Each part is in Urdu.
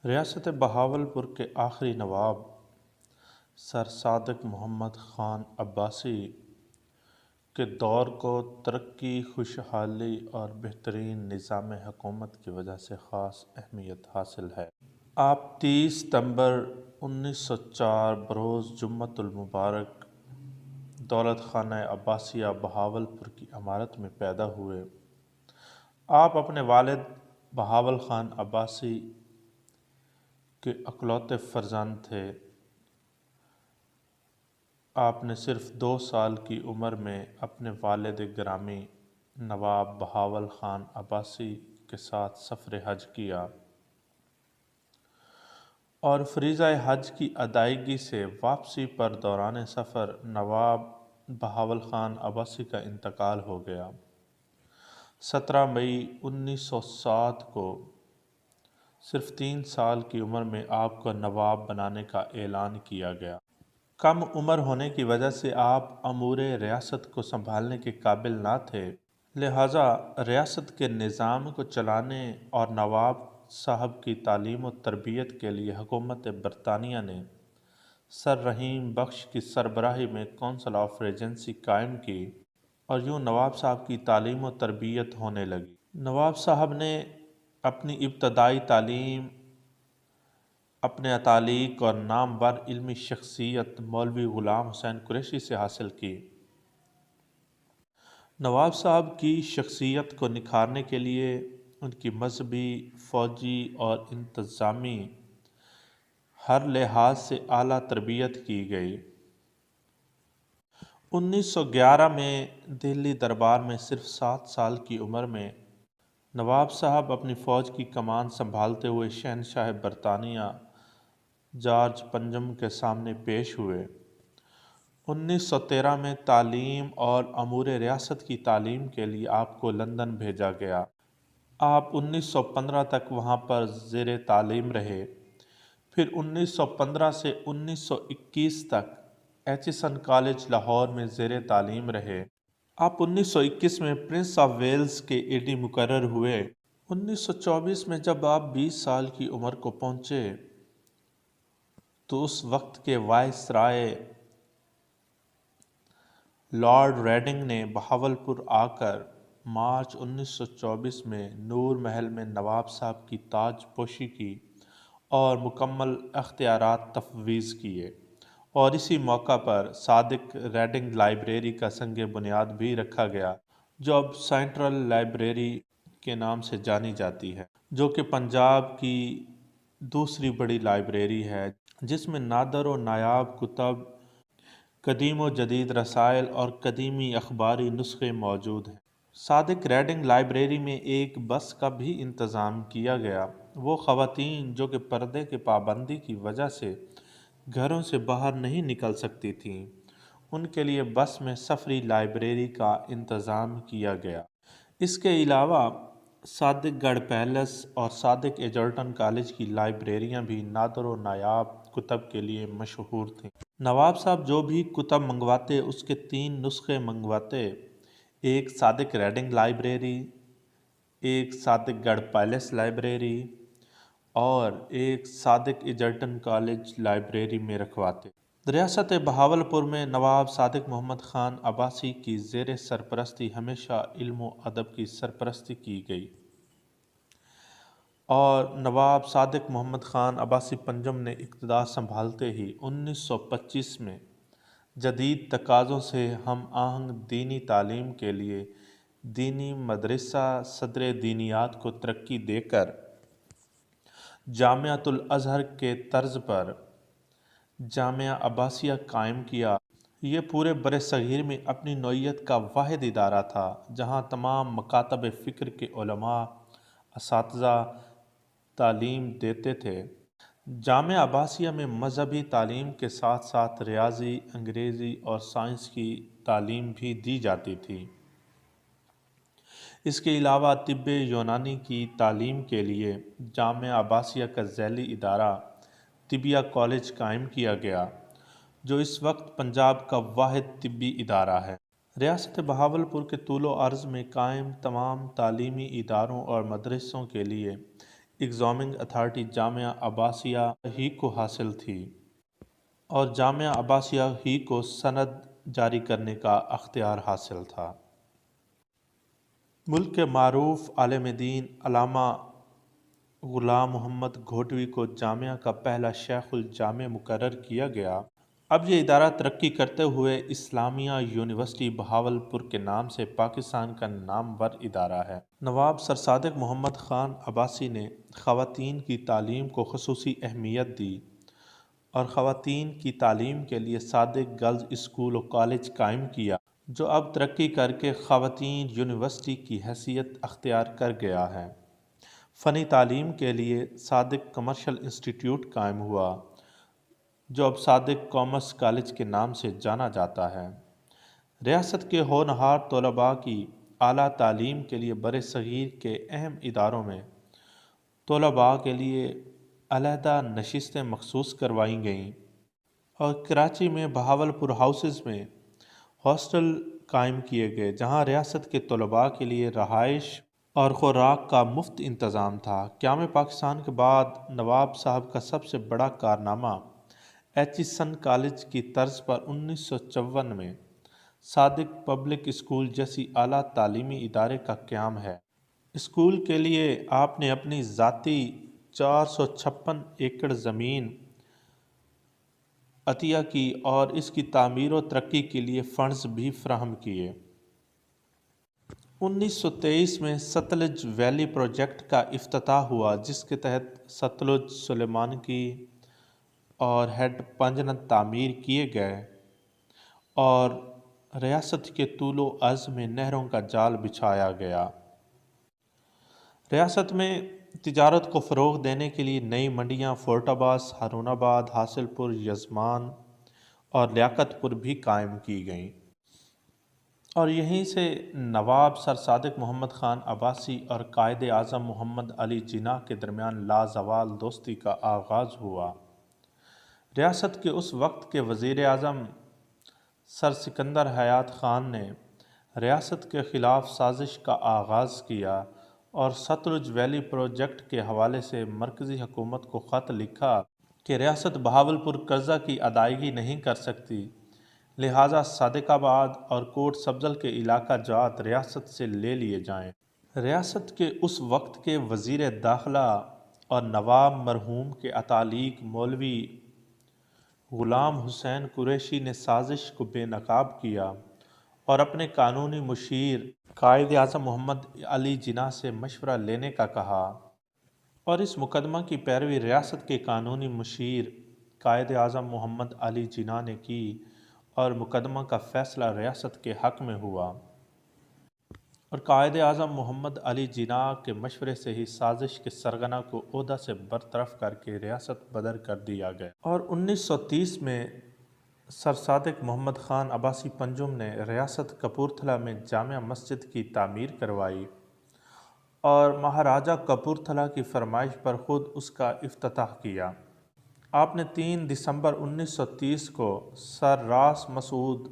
ریاست بہاولپور کے آخری نواب سر صادق محمد خان عباسی کے دور کو ترقی، خوشحالی اور بہترین نظام حکومت کی وجہ سے خاص اہمیت حاصل ہے۔ آپ 30 ستمبر 1904 بروز جمعۃ المبارک دولت خانہ عباسیہ بہاولپور کی عمارت میں پیدا ہوئے۔ آپ اپنے والد بہاول خان عباسی کے اکلوتے فرزند تھے۔ آپ نے صرف 2 سال کی عمر میں اپنے والد گرامی نواب بہاول خان عباسی کے ساتھ سفر حج کیا اور فریضہ حج کی ادائیگی سے واپسی پر دوران سفر نواب بہاول خان عباسی کا انتقال ہو گیا۔ 17 مئی 1907 کو صرف 3 سال کی عمر میں آپ کو نواب بنانے کا اعلان کیا گیا۔ کم عمر ہونے کی وجہ سے آپ امور ریاست کو سنبھالنے کے قابل نہ تھے، لہٰذا ریاست کے نظام کو چلانے اور نواب صاحب کی تعلیم و تربیت کے لیے حکومت برطانیہ نے سر رحیم بخش کی سربراہی میں کونسل آف ریجنسی قائم کی اور یوں نواب صاحب کی تعلیم و تربیت ہونے لگی۔ نواب صاحب نے اپنی ابتدائی تعلیم اپنے اتالیق اور نامور علمی شخصیت مولوی غلام حسین قریشی سے حاصل کی۔ نواب صاحب کی شخصیت کو نکھارنے کے لیے ان کی مذہبی، فوجی اور انتظامی ہر لحاظ سے اعلیٰ تربیت کی گئی۔ 1911 میں دہلی دربار میں صرف 7 سال کی عمر میں نواب صاحب اپنی فوج کی کمان سنبھالتے ہوئے شہنشاہ برطانیہ جارج پنجم کے سامنے پیش ہوئے۔ 1913 میں تعلیم اور امور ریاست کی تعلیم کے لیے آپ کو لندن بھیجا گیا۔ آپ 1915 تک وہاں پر زیر تعلیم رہے، پھر 1915 سے 1921 تک ایچسن کالج لاہور میں زیر تعلیم رہے۔ آپ 1921 میں پرنس آف ویلز کے ایڈی مقرر ہوئے۔ 1924 میں جب آپ 20 سال کی عمر کو پہنچے تو اس وقت کے وائسرائے لارڈ ریڈنگ نے بہاولپور آ کر مارچ 1924 میں نور محل میں نواب صاحب کی تاج پوشی کی اور مکمل اختیارات تفویض کیے، اور اسی موقع پر صادق ریڈنگ لائبریری کا سنگ بنیاد بھی رکھا گیا جو اب سینٹرل لائبریری کے نام سے جانی جاتی ہے، جو کہ پنجاب کی دوسری بڑی لائبریری ہے، جس میں نادر و نایاب کتب، قدیم و جدید رسائل اور قدیمی اخباری نسخے موجود ہیں۔ صادق ریڈنگ لائبریری میں ایک بس کا بھی انتظام کیا گیا۔ وہ خواتین جو کہ پردے کی پابندی کی وجہ سے گھروں سے باہر نہیں نکل سکتی تھیں، ان کے لیے بس میں سفری لائبریری کا انتظام کیا گیا۔ اس کے علاوہ صادق گڑھ پیلس اور صادق ایجرٹن کالج کی لائبریریاں بھی نادر و نایاب کتب کے لیے مشہور تھیں۔ نواب صاحب جو بھی کتب منگواتے اس کے 3 نسخے منگواتے، ایک صادق ریڈنگ لائبریری، ایک صادق گڑھ پیلس لائبریری اور ایک صادق ایجرٹن کالج لائبریری میں رکھواتے۔ ریاست بہاولپور میں نواب صادق محمد خان عباسی کی زیر سرپرستی ہمیشہ علم و ادب کی سرپرستی کی گئی، اور نواب صادق محمد خان عباسی پنجم نے اقتدار سنبھالتے ہی 1925 میں جدید تقاضوں سے ہم آہنگ دینی تعلیم کے لیے دینی مدرسہ صدر دینیات کو ترقی دے کر جامعۃ الازہر کے طرز پر جامعہ عباسیہ قائم کیا۔ یہ پورے برصغیر میں اپنی نوعیت کا واحد ادارہ تھا جہاں تمام مکاتب فکر کے علماء، اساتذہ تعلیم دیتے تھے۔ جامعہ عباسیہ میں مذہبی تعلیم کے ساتھ ساتھ ریاضی، انگریزی اور سائنس کی تعلیم بھی دی جاتی تھی۔ اس کے علاوہ طب یونانی کی تعلیم کے لیے جامعہ عباسیہ کا ذیلی ادارہ طبیہ کالج قائم کیا گیا، جو اس وقت پنجاب کا واحد طبی ادارہ ہے۔ ریاست بہاولپور کے طول و عرض میں قائم تمام تعلیمی اداروں اور مدرسوں کے لیے ایگزامنگ اتھارٹی جامعہ عباسیہ ہی کو حاصل تھی اور جامعہ عباسیہ ہی کو سند جاری کرنے کا اختیار حاصل تھا۔ ملک کے معروف عالم دین علامہ غلام محمد گھوٹوی کو جامعہ کا پہلا شیخ الجامع مقرر کیا گیا۔ اب یہ ادارہ ترقی کرتے ہوئے اسلامیہ یونیورسٹی بہاولپور کے نام سے پاکستان کا نامور ادارہ ہے۔ نواب سر صادق محمد خان عباسی نے خواتین کی تعلیم کو خصوصی اہمیت دی اور خواتین کی تعلیم کے لیے صادق گرلز اسکول و کالج قائم کیا، جو اب ترقی کر کے خواتین یونیورسٹی کی حیثیت اختیار کر گیا ہے۔ فنی تعلیم کے لیے صادق کمرشل انسٹیٹیوٹ قائم ہوا، جو اب صادق کامرس کالج کے نام سے جانا جاتا ہے۔ ریاست کے ہونہار طلباء کی اعلیٰ تعلیم کے لیے برِ صغیر کے اہم اداروں میں طلباء کے لیے علیحدہ نشستیں مخصوص کروائی گئیں اور کراچی میں بہاولپور ہاؤسز میں ہاسٹل قائم کیے گئے، جہاں ریاست کے طلباء کے لیے رہائش اور خوراک کا مفت انتظام تھا۔ قیام پاکستان کے بعد نواب صاحب کا سب سے بڑا کارنامہ ایچیسن کالج کی طرز پر 1954 میں صادق پبلک اسکول جیسی اعلیٰ تعلیمی ادارے کا قیام ہے۔ اسکول کے لیے آپ نے اپنی ذاتی 456 ایکڑ زمین عطیہ کی اور اس کی تعمیر و ترقی کے لیے فنڈز بھی فراہم کیے۔ 1923 میں ستلج ویلی پروجیکٹ کا افتتاح ہوا، جس کے تحت ستلج سلیمانکی اور ہیڈ پنجنت تعمیر کیے گئے اور ریاست کے طول و عرض میں نہروں کا جال بچھایا گیا۔ ریاست میں تجارت کو فروغ دینے کے لیے نئی منڈیاں فورٹ عباس، ہارون آباد، حاصل پور، یزمان اور لیاقت پور بھی قائم کی گئیں اور یہیں سے نواب سر صادق محمد خان عباسی اور قائد اعظم محمد علی جناح کے درمیان لازوال دوستی کا آغاز ہوا۔ ریاست کے اس وقت کے وزیر اعظم سر سکندر حیات خان نے ریاست کے خلاف سازش کا آغاز کیا اور ستلج ویلی پروجیکٹ کے حوالے سے مرکزی حکومت کو خط لکھا کہ ریاست بہاولپور قرضہ کی ادائیگی نہیں کر سکتی، لہٰذا صادق آباد اور کوٹ سبزل کے علاقہ جات ریاست سے لے لیے جائیں۔ ریاست کے اس وقت کے وزیر داخلہ اور نواب مرحوم کے اتالیق مولوی غلام حسین قریشی نے سازش کو بے نقاب کیا اور اپنے قانونی مشیر قائد اعظم محمد علی جناح سے مشورہ لینے کا کہا، اور اس مقدمہ کی پیروی ریاست کے قانونی مشیر قائد اعظم محمد علی جناح نے کی اور مقدمہ کا فیصلہ ریاست کے حق میں ہوا اور قائد اعظم محمد علی جناح کے مشورے سے ہی سازش کے سرغنہ کو عہدہ سے برطرف کر کے ریاست بدر کر دیا گیا۔ اور 1930 میں سر صادق محمد خان عباسی پنجم نے ریاست کپورتھلا میں جامع مسجد کی تعمیر کروائی اور مہاراجہ کپورتھلا کی فرمائش پر خود اس کا افتتاح کیا۔ آپ نے 3 دسمبر 1930 کو سر راس مسعود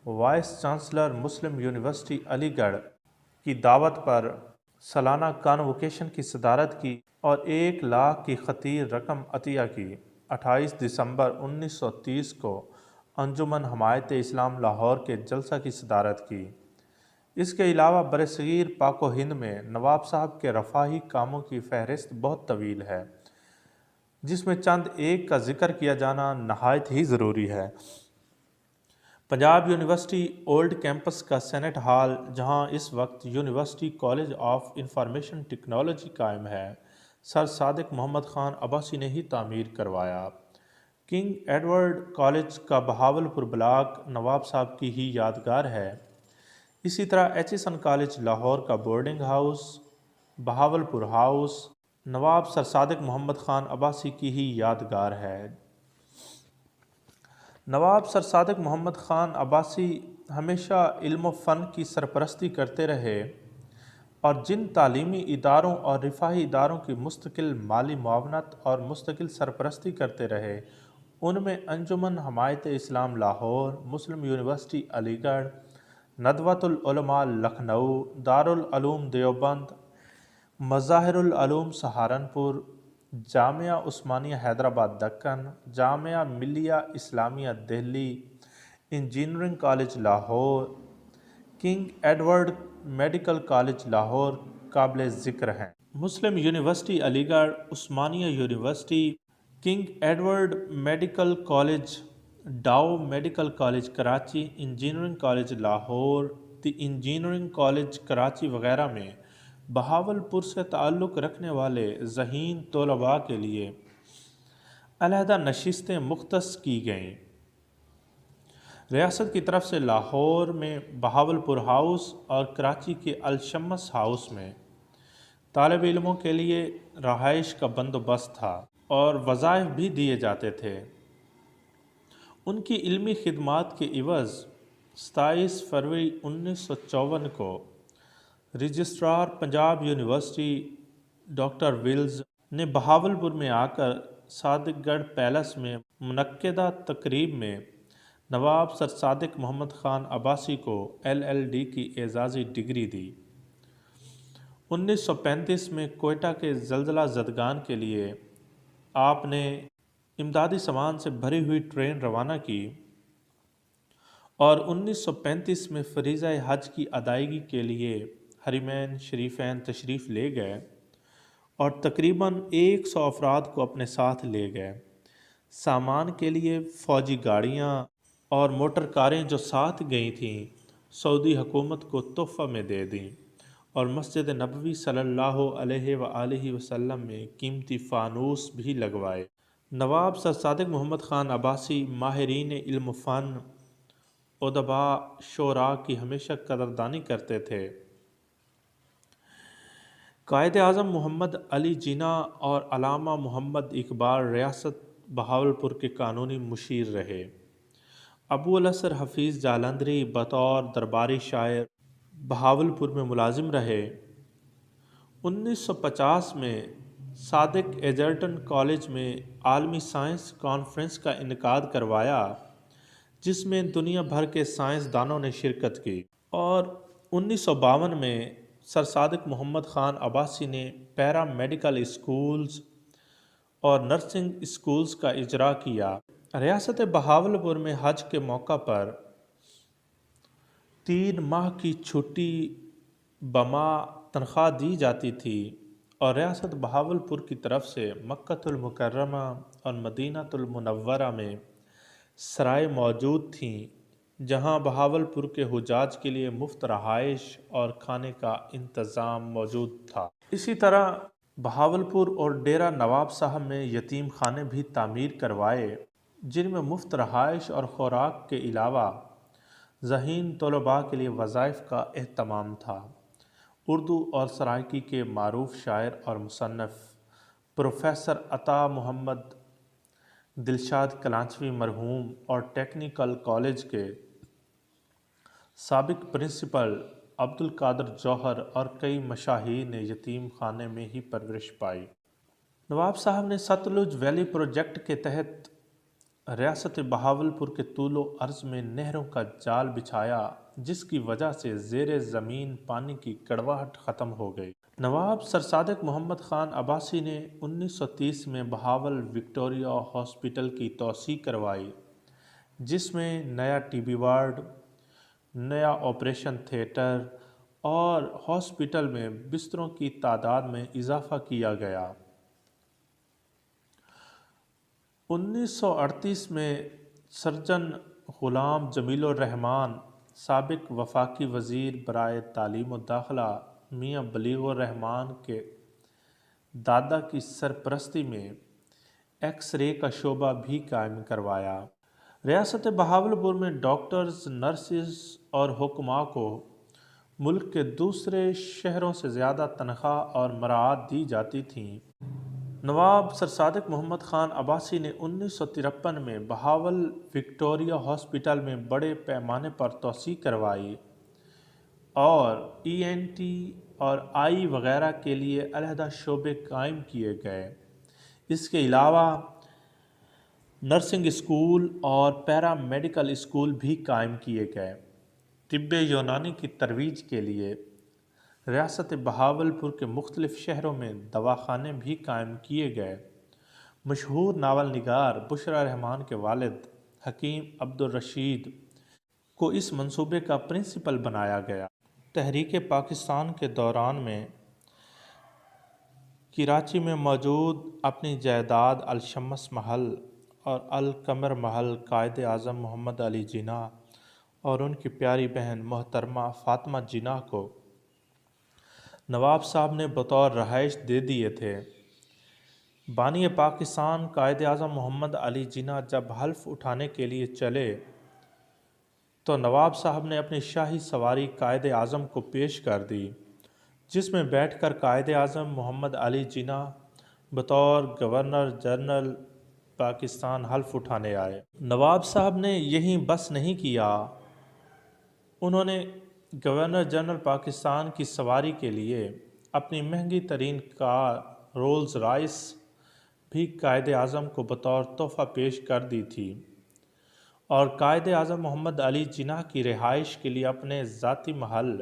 وائس چانسلر مسلم یونیورسٹی علی گڑھ کی دعوت پر سالانہ کانوکیشن کی صدارت کی اور 1 لاکھ کی خطیر رقم عطیہ کی۔ 28 دسمبر 1930 کو انجمن حمایت اسلام لاہور کے جلسہ کی صدارت کی۔ اس کے علاوہ برصغیر پاک و ہند میں نواب صاحب کے رفاہی کاموں کی فہرست بہت طویل ہے، جس میں چند ایک کا ذکر کیا جانا نہایت ہی ضروری ہے۔ پنجاب یونیورسٹی اولڈ کیمپس کا سینٹ ہال، جہاں اس وقت university college of information technology قائم ہے، سر صادق محمد خان عباسی نے ہی تعمیر کروایا۔ کنگ ایڈورڈ کالج کا بہاولپور بلاک نواب صاحب کی ہی یادگار ہے۔ اسی طرح ایچیسن کالج لاہور کا بورڈنگ ہاؤس، بہاولپور ہاؤس، نواب سر صادق محمد خان عباسی کی ہی یادگار ہے۔ نواب سر صادق محمد خان عباسی ہمیشہ علم و فن کی سرپرستی کرتے رہے اور جن تعلیمی اداروں اور رفاہی اداروں کی مستقل مالی معاونت اور مستقل سرپرستی کرتے رہے، ان میں انجمن حمایت اسلام لاہور، مسلم University Aligarh, Nadwatul Ulama Lucknow, Darul Uloom Deoband, Mazahirul Uloom Saharanpur, Jamia Osmania Hyderabad Deccan, Jamia Millia Islamia Delhi, Engineering College Lahore, King Edward Medical College Lahore قابل ذکر ہیں۔ Muslim University Aligarh, Osmania University, King Edward Medical College, Dow Medical College Karachi, Engineering College Lahore, the Engineering College Karachi وغیرہ میں بہاولپور سے تعلق رکھنے والے ذہین طلباء کے لیے علیحدہ نشستیں مختص کی گئیں۔ ریاست کی طرف سے لاہور میں بہاولپور ہاؤس اور کراچی کے الشمس ہاؤس میں طالب علموں کے لیے رہائش کا بندوبست تھا اور وظائف بھی دیے جاتے تھے۔ ان کی علمی خدمات کے عوض 27 فروری 1954 کو registrar Punjab university doctor Wells نے بہاولپور میں آ کر صادق گڑھ پیلس میں منعقدہ تقریب میں نواب سر صادق محمد خان عباسی کو LL.D کی اعزازی ڈگری دی۔ 1935 میں کوئٹہ کے زلزلہ زدگان کے لیے آپ نے امدادی سامان سے بھری ہوئی ٹرین روانہ کی اور 1935 میں فریضہ حج کی ادائیگی کے لیے حرمین شریفین تشریف لے گئے اور تقریباً 100 افراد کو اپنے ساتھ لے گئے۔ سامان کے لیے فوجی گاڑیاں اور موٹر کاریں جو ساتھ گئی تھیں سعودی حکومت کو تحفہ میں دے دیں اور مسجد نبوی صلی اللہ علیہ وآلہ وسلم میں قیمتی فانوس بھی لگوائے۔ نواب سر صادق محمد خان عباسی ماہرین علم و فن، ادباء، شعراء کی ہمیشہ قدردانی کرتے تھے۔ قائد اعظم محمد علی جناح اور علامہ محمد اقبال ریاست بہاولپور کے قانونی مشیر رہے۔ ابو الاسر حفیظ جالندھری بطور درباری شاعر بہاولپور میں ملازم رہے۔ 1950 میں صادق ایجرٹن کالج میں عالمی سائنس کانفرنس کا انعقاد کروایا جس میں دنیا بھر کے سائنسدانوں نے شرکت کی، اور 1952 میں سر صادق محمد خان عباسی نے پیرا میڈیکل اسکولز اور نرسنگ اسکولز کا اجرا کیا۔ ریاست بہاولپور میں حج کے موقع پر 3 ماہ کی چھٹی بماہ تنخواہ دی جاتی تھی اور ریاست بہاولپور کی طرف سے مکہ المکرمہ اور مدینہ المنورہ میں سرائے موجود تھیں جہاں بہاولپور کے حجاج کے لیے مفت رہائش اور کھانے کا انتظام موجود تھا۔ اسی طرح بہاولپور اور ڈیرہ نواب صاحب میں یتیم خانے بھی تعمیر کروائے جن میں مفت رہائش اور خوراک کے علاوہ ذہین طلباء کے لیے وظائف کا اہتمام تھا۔ اردو اور سرائکی کے معروف شاعر اور مصنف پروفیسر عطا محمد دلشاد کلانچوی مرحوم اور ٹیکنیکل کالج کے سابق پرنسپل عبدالقادر جوہر اور کئی مشاہیر نے یتیم خانے میں ہی پرورش پائی۔ نواب صاحب نے ستلج ویلی پروجیکٹ کے تحت ریاست بہاولپور کے طول و عرض میں نہروں کا جال بچھایا جس کی وجہ سے زیر زمین پانی کی کڑواہٹ ختم ہو گئی۔ نواب سر صادق محمد خان عباسی نے 1930 میں بہاول وکٹوریہ ہاسپٹل کی توسیع کروائی جس میں نیا TB وارڈ، نیا آپریشن تھیٹر اور ہاسپٹل میں بستروں کی تعداد میں اضافہ کیا گیا۔ 1938 میں سرجن غلام جمیل الرحمن سابق وفاقی وزیر برائے تعلیم و داخلہ میاں بلیغ الرحمن کے دادا کی سرپرستی میں ایکس رے کا شعبہ بھی قائم کروایا۔ ریاست بہاولپور میں ڈاکٹرز، نرسز اور حکماء کو ملک کے دوسرے شہروں سے زیادہ تنخواہ اور مراعات دی جاتی تھیں۔ نواب سر صادق محمد خان عباسی نے 1953 میں بہاول وکٹوریہ ہاسپٹل میں بڑے پیمانے پر توسیع کروائی اور ENT اور آئی وغیرہ کے لیے علیحدہ شعبے قائم کیے گئے۔ اس کے علاوہ نرسنگ اسکول اور پیرا میڈیکل اسکول بھی قائم کیے گئے۔ طب یونانی کی ترویج کے لیے ریاست بہاولپور کے مختلف شہروں میں دواخانے بھی قائم کیے گئے۔ مشہور ناول نگار بشریٰ رحمان کے والد حکیم عبدالرشید کو اس منصوبے کا پرنسپل بنایا گیا۔ تحریک پاکستان کے دوران میں کراچی میں موجود اپنی جائیداد الشمس محل اور القمر محل قائد اعظم محمد علی جناح اور ان کی پیاری بہن محترمہ فاطمہ جناح کو نواب صاحب نے بطور رہائش دے دیے تھے۔ بانی پاکستان قائد اعظم محمد علی جناح جب حلف اٹھانے کے لیے چلے تو نواب صاحب نے اپنی شاہی سواری قائد اعظم کو پیش کر دی، جس میں بیٹھ کر قائد اعظم محمد علی جناح بطور گورنر جنرل پاکستان حلف اٹھانے آئے۔ نواب صاحب نے یہیں بس نہیں کیا، انہوں نے گورنر جنرل پاکستان کی سواری کے لیے اپنی مہنگی ترین کار رولز رائس بھی قائد اعظم کو بطور تحفہ پیش کر دی تھی، اور قائد اعظم محمد علی جناح کی رہائش کے لیے اپنے ذاتی محل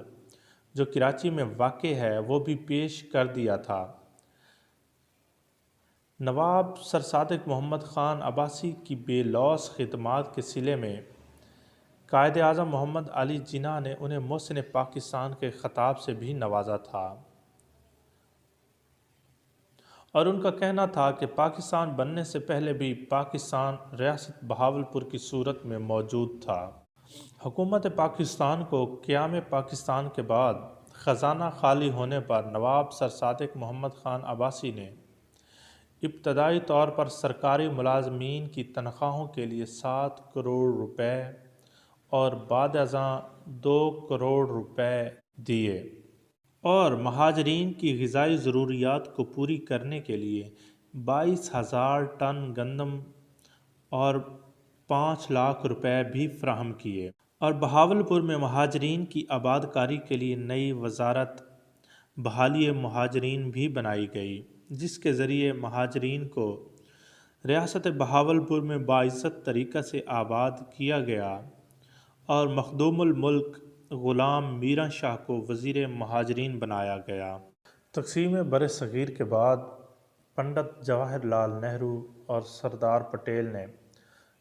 جو کراچی میں واقع ہے وہ بھی پیش کر دیا تھا۔ نواب سر صادق محمد خان عباسی کی بے لوث خدمات کے صلے میں قائد اعظم محمد علی جناح نے انہیں محسن پاکستان کے خطاب سے بھی نوازا تھا، اور ان کا کہنا تھا کہ پاکستان بننے سے پہلے بھی پاکستان ریاست بہاولپور کی صورت میں موجود تھا۔ حکومت پاکستان کو قیام پاکستان کے بعد خزانہ خالی ہونے پر نواب سر صادق محمد خان عباسی نے ابتدائی طور پر سرکاری ملازمین کی تنخواہوں کے لیے 7 کروڑ روپے اور بعد ازاں 2 کروڑ روپے دیے، اور مہاجرین کی غذائی ضروریات کو پوری کرنے کے لیے 22,000 ٹن گندم اور 5 لاکھ روپے بھی فراہم کیے، اور بہاولپور میں مہاجرین کی آباد کاری کے لیے نئی وزارت بحالی مہاجرین بھی بنائی گئی، جس کے ذریعے مہاجرین کو ریاست بہاولپور میں باعزت طریقہ سے آباد کیا گیا، اور مخدوم الملک غلام میراں شاہ کو وزیر مہاجرین بنایا گیا۔ تقسیم بر صغیر کے بعد پنڈت جواہر لال نہرو اور سردار پٹیل نے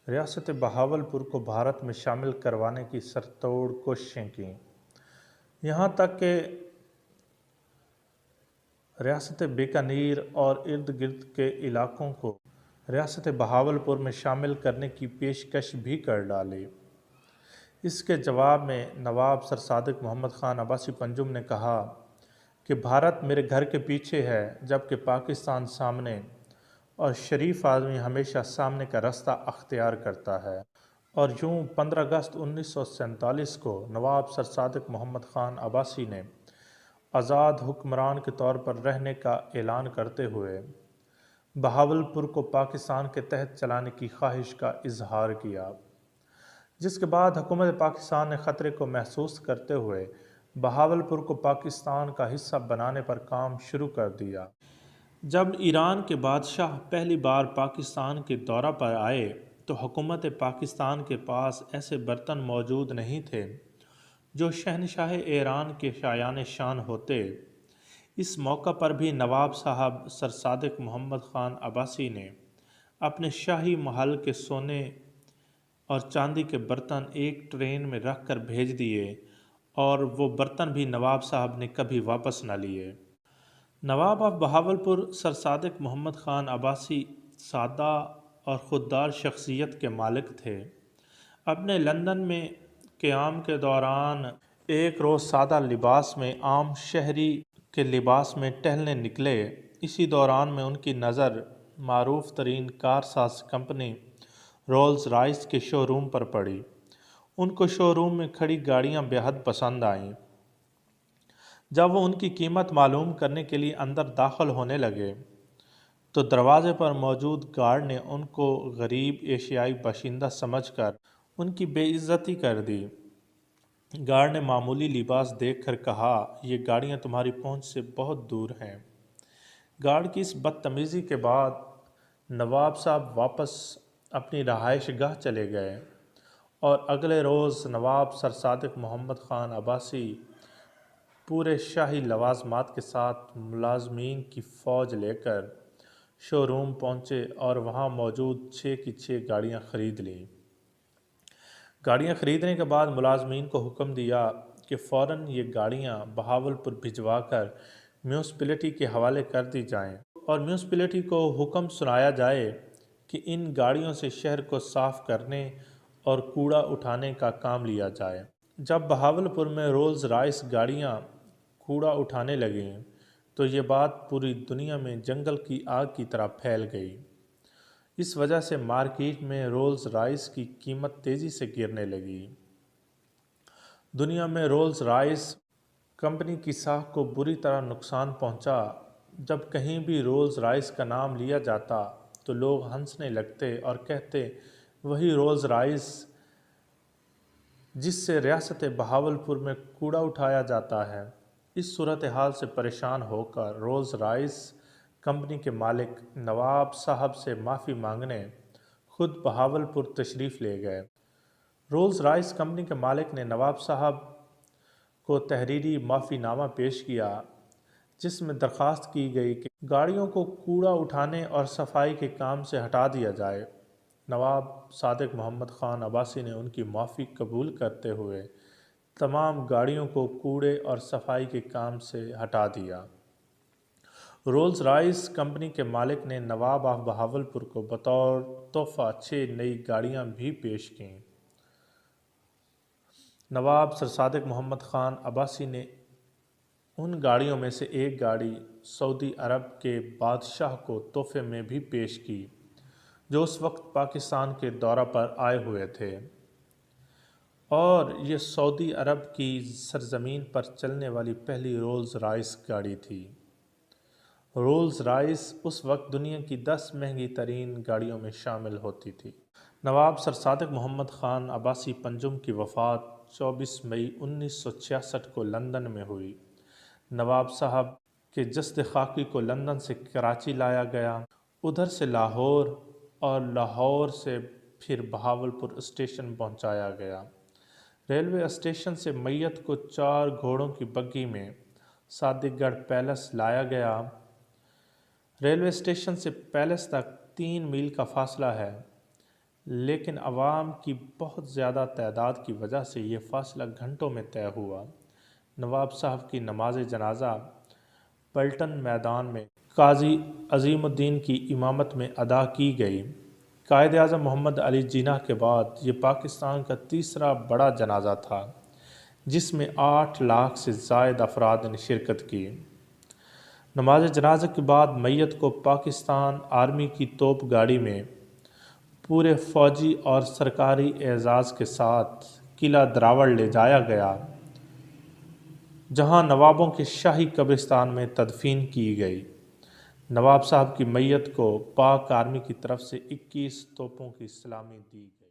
ریاست بہاولپور کو بھارت میں شامل کروانے کی سرتوڑ کوششیں کیں، یہاں تک کہ ریاست بیکانیر اور ارد گرد کے علاقوں کو ریاست بہاولپور میں شامل کرنے کی پیشکش بھی کر ڈالی۔ اس کے جواب میں نواب سر صادق محمد خان عباسی پنجم نے کہا کہ بھارت میرے گھر کے پیچھے ہے، جبکہ پاکستان سامنے، اور شریف آدمی ہمیشہ سامنے کا راستہ اختیار کرتا ہے۔ اور یوں 15 اگست 1947 کو نواب سر صادق محمد خان عباسی نے آزاد حکمران کے طور پر رہنے کا اعلان کرتے ہوئے بہاولپور کو پاکستان کے تحت چلانے کی خواہش کا اظہار کیا، جس کے بعد حکومت پاکستان نے خطرے کو محسوس کرتے ہوئے بہاولپور کو پاکستان کا حصہ بنانے پر کام شروع کر دیا۔ جب ایران کے بادشاہ پہلی بار پاکستان کے دورہ پر آئے تو حکومت پاکستان کے پاس ایسے برتن موجود نہیں تھے جو شہنشاہ ایران کے شایان شان ہوتے۔ اس موقع پر بھی نواب صاحب سر صادق محمد خان عباسی نے اپنے شاہی محل کے سونے اور چاندی کے برتن ایک ٹرین میں رکھ کر بھیج دیے، اور وہ برتن بھی نواب صاحب نے کبھی واپس نہ لیے۔ نواب آف بہاولپور سر صادق محمد خان عباسی سادہ اور خوددار شخصیت کے مالک تھے۔ اپنے لندن میں قیام کے دوران ایک روز سادہ لباس میں عام شہری کے لباس میں ٹہلنے نکلے۔ اسی دوران میں ان کی نظر معروف ترین کار ساز کمپنی رولز رائس کے شو روم پر پڑی۔ ان کو شو روم میں کھڑی گاڑیاں بے حد پسند آئیں۔ جب وہ ان کی قیمت معلوم کرنے کے لیے اندر داخل ہونے لگے تو دروازے پر موجود گارڈ نے ان کو غریب ایشیائی باشندہ سمجھ کر ان کی بے عزتی کر دی۔ گارڈ نے معمولی لباس دیکھ کر کہا، یہ گاڑیاں تمہاری پہنچ سے بہت دور ہیں۔ گارڈ کی اس بدتمیزی کے بعد نواب صاحب واپس اپنی رہائش گاہ چلے گئے، اور اگلے روز نواب سر صادق محمد خان عباسی پورے شاہی لوازمات کے ساتھ ملازمین کی فوج لے کر شو روم پہنچے اور وہاں موجود 6 کی 6 گاڑیاں خرید لیں۔ گاڑیاں خریدنے کے بعد ملازمین کو حکم دیا کہ فوراً یہ گاڑیاں بہاولپور بھجوا کر میونسپلٹی کے حوالے کر دی جائیں اور میونسپلٹی کو حکم سنایا جائے کہ ان گاڑیوں سے شہر کو صاف کرنے اور کوڑا اٹھانے کا کام لیا جائے۔ جب بہاولپور میں رولز رائس گاڑیاں کوڑا اٹھانے لگیں تو یہ بات پوری دنیا میں جنگل کی آگ کی طرح پھیل گئی۔ اس وجہ سے مارکیٹ میں رولز رائس کی قیمت تیزی سے گرنے لگی۔ دنیا میں رولز رائس کمپنی کی ساکھ کو بری طرح نقصان پہنچا۔ جب کہیں بھی رولز رائس کا نام لیا جاتا تو لوگ ہنسنے لگتے اور کہتے وہی رولز رائس جس سے ریاست بہاولپور میں کوڑا اٹھایا جاتا ہے۔ اس صورتحال سے پریشان ہو کر رولز رائس کمپنی کے مالک نواب صاحب سے معافی مانگنے خود بہاولپور تشریف لے گئے۔ رولز رائس کمپنی کے مالک نے نواب صاحب کو تحریری معافی نامہ پیش کیا جس میں درخواست کی گئی کہ گاڑیوں کو کوڑا اٹھانے اور صفائی کے کام سے ہٹا دیا جائے۔ نواب صادق محمد خان عباسی نے ان کی معافی قبول کرتے ہوئے تمام گاڑیوں کو کوڑے اور صفائی کے کام سے ہٹا دیا۔ رولز رائس کمپنی کے مالک نے نواب آف بہاولپور کو بطور تحفہ 6 نئی گاڑیاں بھی پیش کیں۔ نواب سر صادق محمد خان عباسی نے ان گاڑیوں میں سے ایک گاڑی سعودی عرب کے بادشاہ کو تحفے میں بھی پیش کی جو اس وقت پاکستان کے دورہ پر آئے ہوئے تھے، اور یہ سعودی عرب کی سرزمین پر چلنے والی پہلی رولز رائس گاڑی تھی۔ رولز رائس اس وقت دنیا کی 10 مہنگی ترین گاڑیوں میں شامل ہوتی تھی۔ نواب سر صادق محمد خان عباسی پنجم کی وفات 24 مئی 1966 کو لندن میں ہوئی۔ نواب صاحب کے جسد خاکی کو لندن سے کراچی لایا گیا، ادھر سے لاہور اور لاہور سے پھر بہاولپور اسٹیشن پہنچایا گیا۔ ریلوے اسٹیشن سے میت کو 4 گھوڑوں کی بگی میں صادق گڑھ پیلس لایا گیا۔ ریلوے اسٹیشن سے پیلس تک 3 میل کا فاصلہ ہے، لیکن عوام کی بہت زیادہ تعداد کی وجہ سے یہ فاصلہ گھنٹوں میں طے ہوا۔ نواب صاحب کی نماز جنازہ پلٹن میدان میں قاضی عظیم الدین کی امامت میں ادا کی گئی۔ قائد اعظم محمد علی جناح کے بعد یہ پاکستان کا تیسرا بڑا جنازہ تھا جس میں 8 لاکھ سے زائد افراد نے شرکت کی۔ نماز جنازہ کے بعد میت کو پاکستان آرمی کی توپ گاڑی میں پورے فوجی اور سرکاری اعزاز کے ساتھ قلعہ دراوڑ لے جایا گیا، جہاں نوابوں کے شاہی قبرستان میں تدفین کی گئی۔ نواب صاحب کی میت کو پاک آرمی کی طرف سے 21 توپوں کی سلامی دی گئی۔